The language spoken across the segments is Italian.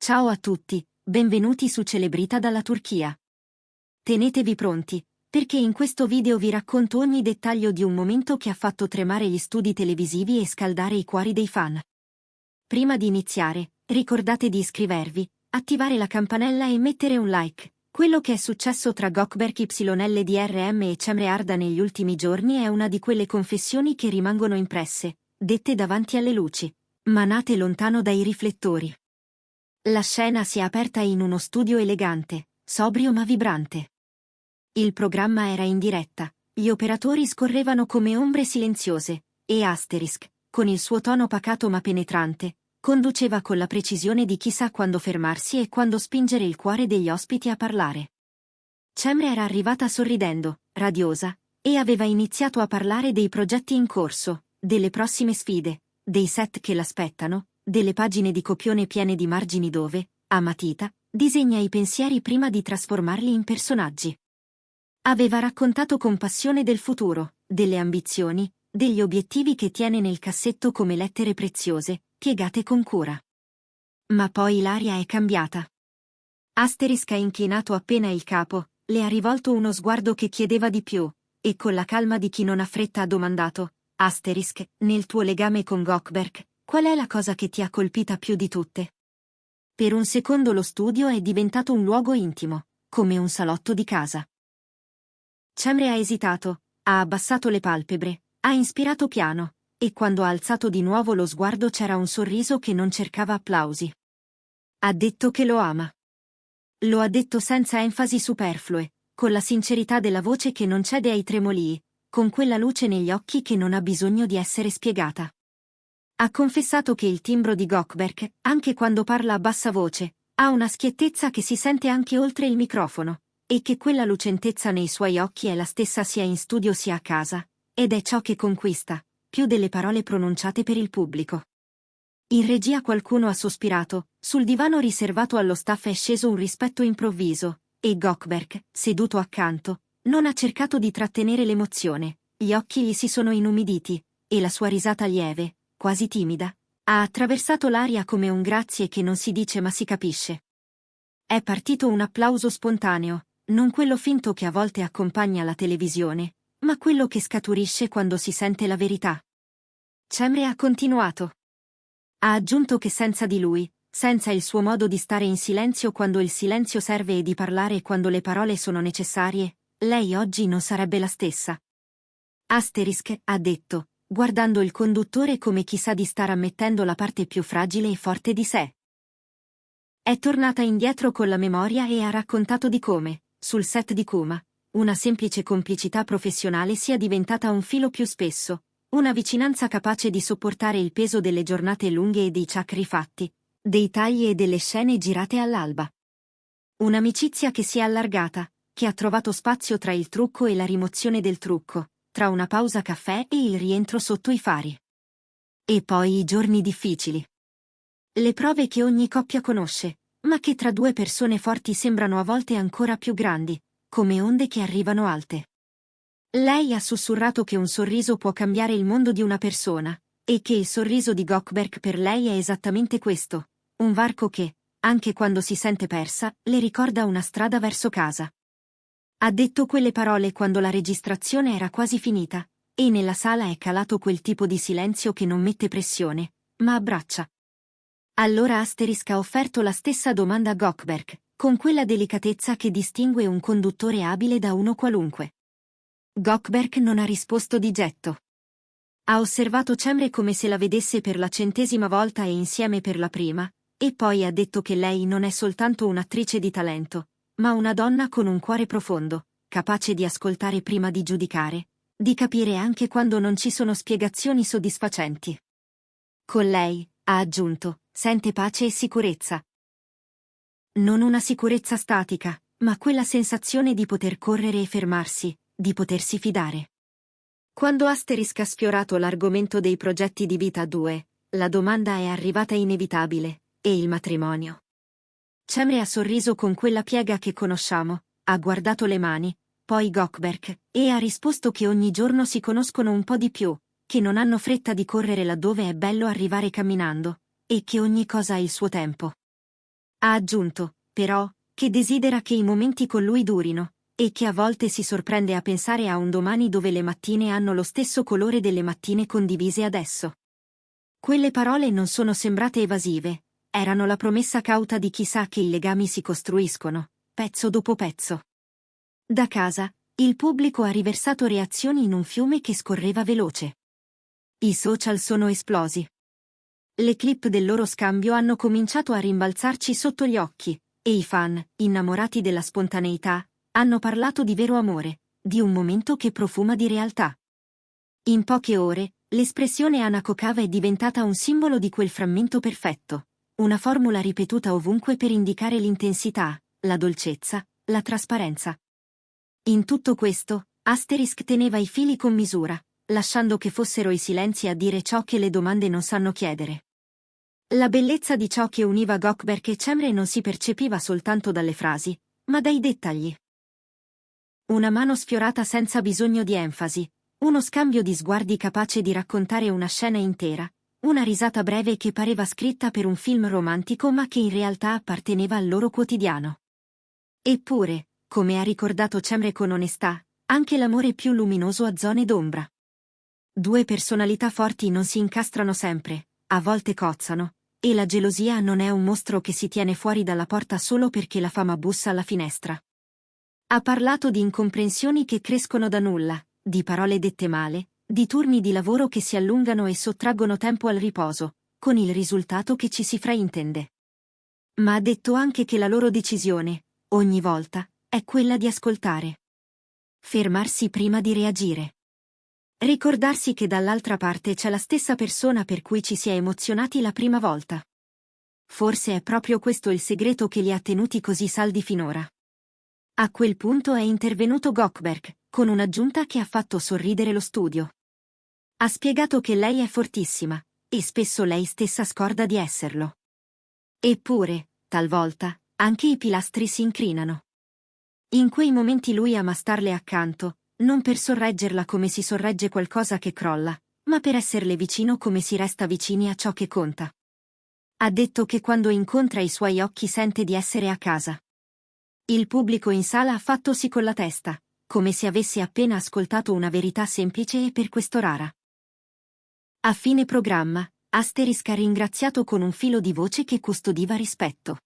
Ciao a tutti, benvenuti su Celebrita dalla Turchia. Tenetevi pronti, perché in questo video vi racconto ogni dettaglio di un momento che ha fatto tremare gli studi televisivi e scaldare i cuori dei fan. Prima di iniziare, ricordate di iscrivervi, attivare la campanella e mettere un like. Quello che è successo tra Gökberk YLDRM e Cemre Arda negli ultimi giorni è una di quelle confessioni che rimangono impresse, dette davanti alle luci, ma nate lontano dai riflettori. La scena si è aperta in uno studio elegante, sobrio ma vibrante. Il programma era in diretta, gli operatori scorrevano come ombre silenziose, e Asterisk, con il suo tono pacato ma penetrante, conduceva con la precisione di chi sa quando fermarsi e quando spingere il cuore degli ospiti a parlare. Cemre era arrivata sorridendo, radiosa, e aveva iniziato a parlare dei progetti in corso, delle prossime sfide, dei set che l'aspettano, delle pagine di copione piene di margini dove, a matita, disegna i pensieri prima di trasformarli in personaggi. Aveva raccontato con passione del futuro, delle ambizioni, degli obiettivi che tiene nel cassetto come lettere preziose, piegate con cura. Ma poi l'aria è cambiata. Asterisk ha inchinato appena il capo, le ha rivolto uno sguardo che chiedeva di più, e con la calma di chi non ha fretta ha domandato: Asterisk, nel tuo legame con Gökberk, qual è la cosa che ti ha colpita più di tutte? Per un secondo lo studio è diventato un luogo intimo, come un salotto di casa. Cemre ha esitato, ha abbassato le palpebre, ha inspirato piano, e quando ha alzato di nuovo lo sguardo c'era un sorriso che non cercava applausi. Ha detto che lo ama. Lo ha detto senza enfasi superflue, con la sincerità della voce che non cede ai tremolii, con quella luce negli occhi che non ha bisogno di essere spiegata. Ha confessato che il timbro di Gökberk, anche quando parla a bassa voce, ha una schiettezza che si sente anche oltre il microfono, e che quella lucentezza nei suoi occhi è la stessa sia in studio sia a casa, ed è ciò che conquista, più delle parole pronunciate per il pubblico. In regia qualcuno ha sospirato, sul divano riservato allo staff è sceso un rispetto improvviso, e Gökberk, seduto accanto, non ha cercato di trattenere l'emozione, gli occhi gli si sono inumiditi, e la sua risata lieve, quasi timida, ha attraversato l'aria come un grazie che non si dice ma si capisce. È partito un applauso spontaneo, non quello finto che a volte accompagna la televisione, ma quello che scaturisce quando si sente la verità. Cemre ha continuato. Ha aggiunto che senza di lui, senza il suo modo di stare in silenzio quando il silenzio serve e di parlare quando le parole sono necessarie, lei oggi non sarebbe la stessa. Asterisk, ha detto, guardando il conduttore come chi sa di star ammettendo la parte più fragile e forte di sé. È tornata indietro con la memoria e ha raccontato di come, sul set di Kuma, una semplice complicità professionale sia diventata un filo più spesso, una vicinanza capace di sopportare il peso delle giornate lunghe e dei chakri fatti, dei tagli e delle scene girate all'alba. Un'amicizia che si è allargata, che ha trovato spazio tra il trucco e la rimozione del trucco, tra una pausa caffè e il rientro sotto i fari. E poi i giorni difficili. Le prove che ogni coppia conosce, ma che tra due persone forti sembrano a volte ancora più grandi, come onde che arrivano alte. Lei ha sussurrato che un sorriso può cambiare il mondo di una persona, e che il sorriso di Gökberk per lei è esattamente questo, un varco che, anche quando si sente persa, le ricorda una strada verso casa. Ha detto quelle parole quando la registrazione era quasi finita, e nella sala è calato quel tipo di silenzio che non mette pressione, ma abbraccia. Allora Asterisk ha offerto la stessa domanda a Gökberk, con quella delicatezza che distingue un conduttore abile da uno qualunque. Gökberk non ha risposto di getto. Ha osservato Cemre come se la vedesse per la 100ª volta e insieme per la prima, e poi ha detto che lei non è soltanto un'attrice di talento, ma una donna con un cuore profondo, capace di ascoltare prima di giudicare, di capire anche quando non ci sono spiegazioni soddisfacenti. Con lei, ha aggiunto, sente pace e sicurezza. Non una sicurezza statica, ma quella sensazione di poter correre e fermarsi, di potersi fidare. Quando Asterisk ha sfiorato l'argomento dei progetti di vita a due, la domanda è arrivata inevitabile: e il matrimonio? Cemre ha sorriso con quella piega che conosciamo, ha guardato le mani, poi Gökberk, e ha risposto che ogni giorno si conoscono un po' di più, che non hanno fretta di correre laddove è bello arrivare camminando, e che ogni cosa ha il suo tempo. Ha aggiunto, però, che desidera che i momenti con lui durino, e che a volte si sorprende a pensare a un domani dove le mattine hanno lo stesso colore delle mattine condivise adesso. Quelle parole non sono sembrate evasive, erano la promessa cauta di chi sa che i legami si costruiscono, pezzo dopo pezzo. Da casa, il pubblico ha riversato reazioni in un fiume che scorreva veloce. I social sono esplosi. Le clip del loro scambio hanno cominciato a rimbalzarci sotto gli occhi, e i fan, innamorati della spontaneità, hanno parlato di vero amore, di un momento che profuma di realtà. In poche ore, l'espressione Hanako Kava è diventata un simbolo di quel frammento perfetto, una formula ripetuta ovunque per indicare l'intensità, la dolcezza, la trasparenza. In tutto questo, Asterisk teneva i fili con misura, lasciando che fossero i silenzi a dire ciò che le domande non sanno chiedere. La bellezza di ciò che univa Gökberk e Cemre non si percepiva soltanto dalle frasi, ma dai dettagli. Una mano sfiorata senza bisogno di enfasi, uno scambio di sguardi capace di raccontare una scena intera, una risata breve che pareva scritta per un film romantico ma che in realtà apparteneva al loro quotidiano. Eppure, come ha ricordato Cemre con onestà, anche l'amore più luminoso ha zone d'ombra. Due personalità forti non si incastrano sempre, a volte cozzano, e la gelosia non è un mostro che si tiene fuori dalla porta solo perché la fama bussa alla finestra. Ha parlato di incomprensioni che crescono da nulla, di parole dette male, di turni di lavoro che si allungano e sottraggono tempo al riposo, con il risultato che ci si fraintende. Ma ha detto anche che la loro decisione, ogni volta, è quella di ascoltare. Fermarsi prima di reagire. Ricordarsi che dall'altra parte c'è la stessa persona per cui ci si è emozionati la prima volta. Forse è proprio questo il segreto che li ha tenuti così saldi finora. A quel punto è intervenuto Gökberk, con un'aggiunta che ha fatto sorridere lo studio. Ha spiegato che lei è fortissima, e spesso lei stessa scorda di esserlo. Eppure, talvolta, anche i pilastri si incrinano. In quei momenti lui ama starle accanto, non per sorreggerla come si sorregge qualcosa che crolla, ma per esserle vicino come si resta vicini a ciò che conta. Ha detto che quando incontra i suoi occhi sente di essere a casa. Il pubblico in sala ha fatto sì con la testa, come se avesse appena ascoltato una verità semplice e per questo rara. A fine programma, Asterisk ha ringraziato con un filo di voce che custodiva rispetto.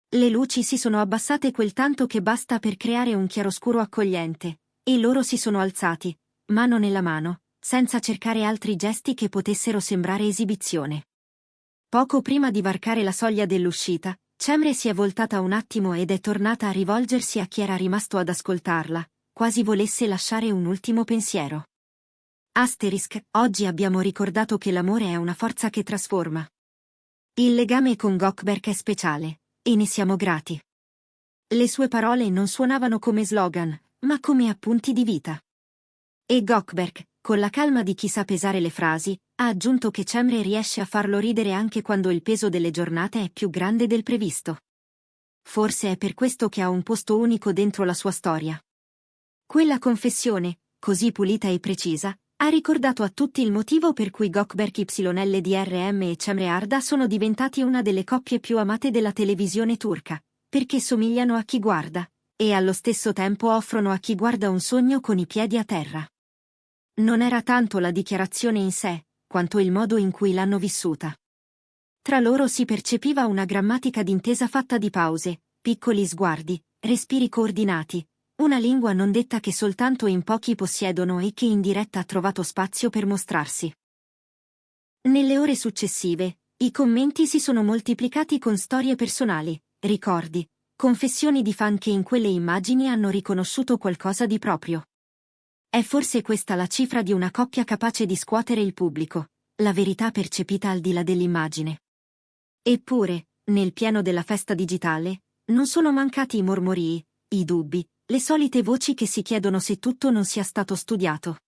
Le luci si sono abbassate quel tanto che basta per creare un chiaroscuro accogliente, e loro si sono alzati, mano nella mano, senza cercare altri gesti che potessero sembrare esibizione. Poco prima di varcare la soglia dell'uscita, Cemre si è voltata un attimo ed è tornata a rivolgersi a chi era rimasto ad ascoltarla, quasi volesse lasciare un ultimo pensiero. Asterisk, oggi abbiamo ricordato che l'amore è una forza che trasforma. Il legame con Gökberk è speciale, e ne siamo grati. Le sue parole non suonavano come slogan, ma come appunti di vita. E Gökberk, con la calma di chi sa pesare le frasi, ha aggiunto che Cemre riesce a farlo ridere anche quando il peso delle giornate è più grande del previsto. Forse è per questo che ha un posto unico dentro la sua storia. Quella confessione, così pulita e precisa, ha ricordato a tutti il motivo per cui Gökberk YLDRM e Cemre Arda sono diventati una delle coppie più amate della televisione turca, perché somigliano a chi guarda, e allo stesso tempo offrono a chi guarda un sogno con i piedi a terra. Non era tanto la dichiarazione in sé, quanto il modo in cui l'hanno vissuta. Tra loro si percepiva una grammatica d'intesa fatta di pause, piccoli sguardi, respiri coordinati, una lingua non detta che soltanto in pochi possiedono e che in diretta ha trovato spazio per mostrarsi. Nelle ore successive, i commenti si sono moltiplicati con storie personali, ricordi, confessioni di fan che in quelle immagini hanno riconosciuto qualcosa di proprio. È forse questa la cifra di una coppia capace di scuotere il pubblico, la verità percepita al di là dell'immagine. Eppure, nel pieno della festa digitale, non sono mancati i mormorii, i dubbi, le solite voci che si chiedono se tutto non sia stato studiato.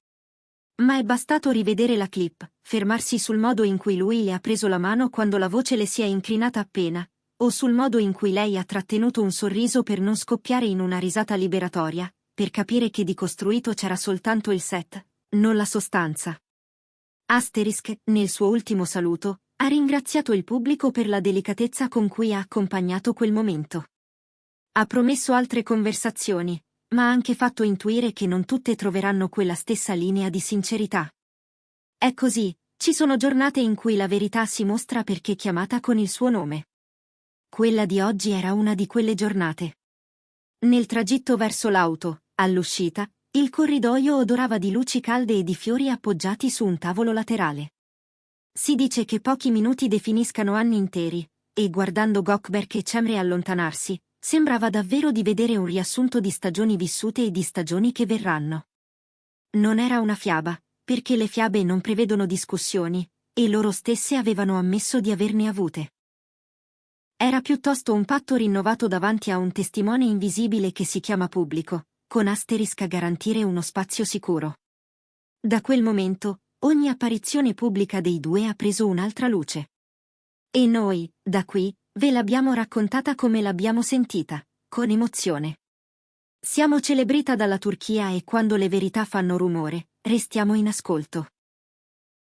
Ma è bastato rivedere la clip, fermarsi sul modo in cui lui le ha preso la mano quando la voce le si è incrinata appena, o sul modo in cui lei ha trattenuto un sorriso per non scoppiare in una risata liberatoria, per capire che di costruito c'era soltanto il set, non la sostanza. Asterisk, nel suo ultimo saluto, Ha ringraziato il pubblico per la delicatezza con cui ha accompagnato quel momento. Ha promesso altre conversazioni, ma ha anche fatto intuire che non tutte troveranno quella stessa linea di sincerità. È così, ci sono giornate in cui la verità si mostra perché chiamata con il suo nome. Quella di oggi era una di quelle giornate. Nel tragitto verso l'auto, all'uscita, il corridoio odorava di luci calde e di fiori appoggiati su un tavolo laterale. Si dice che pochi minuti definiscano anni interi, e guardando Gökberk e Cemre allontanarsi, sembrava davvero di vedere un riassunto di stagioni vissute e di stagioni che verranno. Non era una fiaba, perché le fiabe non prevedono discussioni, e loro stesse avevano ammesso di averne avute. Era piuttosto un patto rinnovato davanti a un testimone invisibile che si chiama pubblico, con asterisk a garantire uno spazio sicuro. Da quel momento, ogni apparizione pubblica dei due ha preso un'altra luce. E noi, da qui, ve l'abbiamo raccontata come l'abbiamo sentita, con emozione. Siamo Celebrita dalla Turchia e quando le verità fanno rumore, restiamo in ascolto.